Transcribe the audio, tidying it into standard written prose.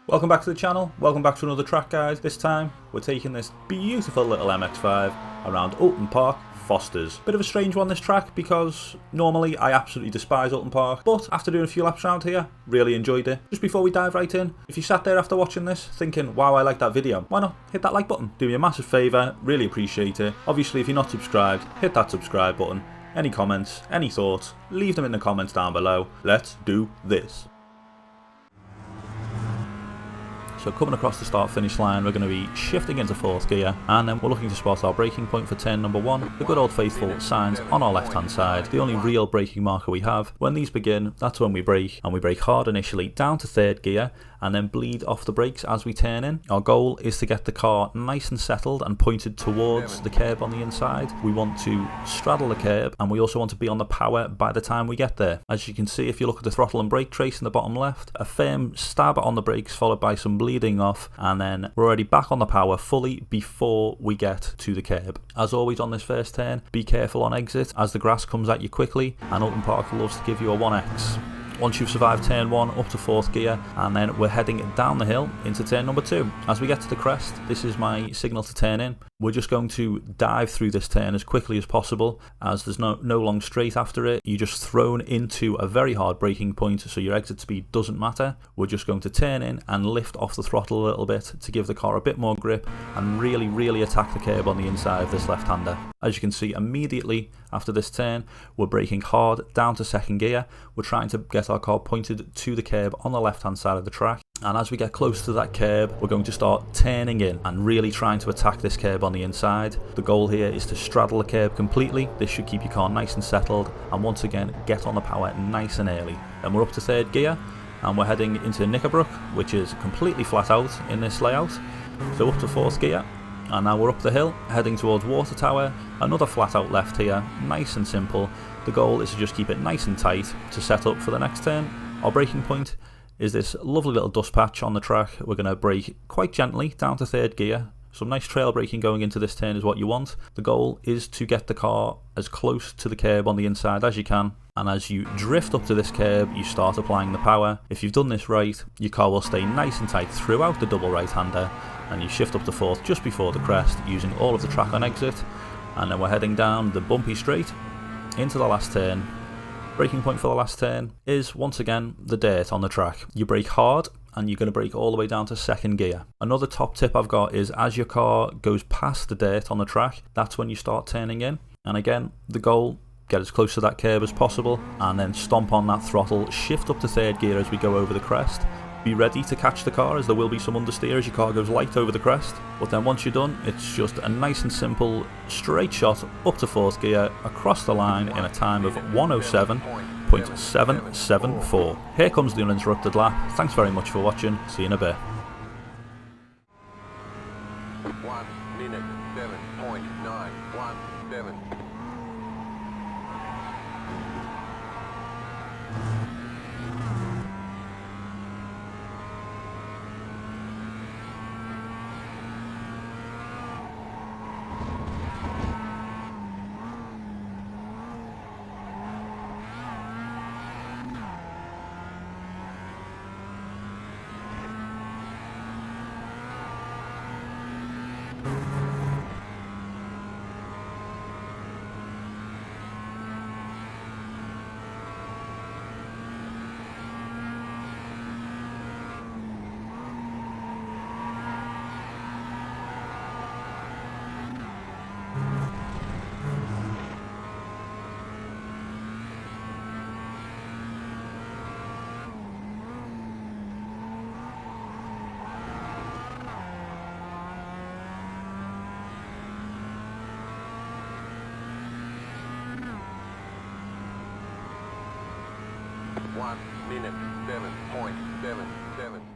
Welcome back to the channel, welcome back to another track guys. This time we're taking this beautiful little MX-5 around Oulton Park, Fosters. Bit of a strange one this track because normally I absolutely despise Oulton Park, but after doing a few laps around here, really enjoyed it. Just before we dive right in, if you sat there after watching this thinking, wow, I like that video, why not hit that like button? Do me a massive favour, really appreciate it. Obviously if you're not subscribed, hit that subscribe button. Any comments, any thoughts, leave them in the comments down below. Let's do this. So coming across the start finish line, we're going to be shifting into fourth gear, and then we're looking to spot our braking point for turn number 1. The good old faithful signs on our left hand side, the only real braking marker we have. When these begin, that's when we brake, and we brake hard initially down to third gear and then bleed off the brakes as we turn in. Our goal is to get the car nice and settled and pointed towards the curb on the inside. We want to straddle the curb, and we also want to be on the power by the time we get there. As you can see, if you look at the throttle and brake trace in the bottom left, a firm stab on the brakes followed by some bleeding off, and then we're already back on the power fully before we get to the curb. As always on this first turn, be careful on exit as the grass comes at you quickly, and Oulton Park loves to give you a 1x. Once you've survived turn 1 up to fourth gear, and then we're heading down the hill into turn number 2. As we get to the crest, this is my signal to turn in. We're just going to dive through this turn as quickly as possible, as there's no long straight after it. You're just thrown into a very hard braking point, so your exit speed doesn't matter. We're just going to turn in and lift off the throttle a little bit to give the car a bit more grip and really attack the curb on the inside of this left-hander. As you can see, immediately after this turn, we're braking hard down to second gear. We're trying to get our car pointed to the curb on the left-hand side of the track. And as we get close to that curb, we're going to start turning in and really trying to attack this curb on the inside. The goal here is to straddle the curb completely. This should keep your car nice and settled, and once again, get on the power nice and early. Then we're up to third gear, and we're heading into Knickerbrook, which is completely flat out in this layout. So up to fourth gear, and now we're up the hill, heading towards Water Tower. Another flat out left here, nice and simple. The goal is to just keep it nice and tight to set up for the next turn. Our braking point is this lovely little dust patch on the track. We're going to brake quite gently down to third gear. Some nice trail braking going into this turn is what you want. The goal is to get the car as close to the curb on the inside as you can, and as you drift up to this curb, you start applying the power. If you've done this right, your car will stay nice and tight throughout the double right-hander, and you shift up to fourth just before the crest using all of the track on exit, and then we're heading down the bumpy straight into the last turn. Braking point for the last turn is once again the dirt on the track. You brake hard, and you're going to brake all the way down to second gear. Another top tip I've got is as your car goes past the dirt on the track, that's when you start turning in. And again, the goal, get as close to that curb as possible, and then stomp on that throttle, shift up to third gear as we go over the crest. Be ready to catch the car, as there will be some understeer as your car goes light over the crest. But then once you're done, it's just a nice and simple straight shot up to fourth gear across the line in a time of 107.774. Here comes the uninterrupted lap. Thanks very much for watching. See you in a bit. 1 minute 7.917. One minute 7.77.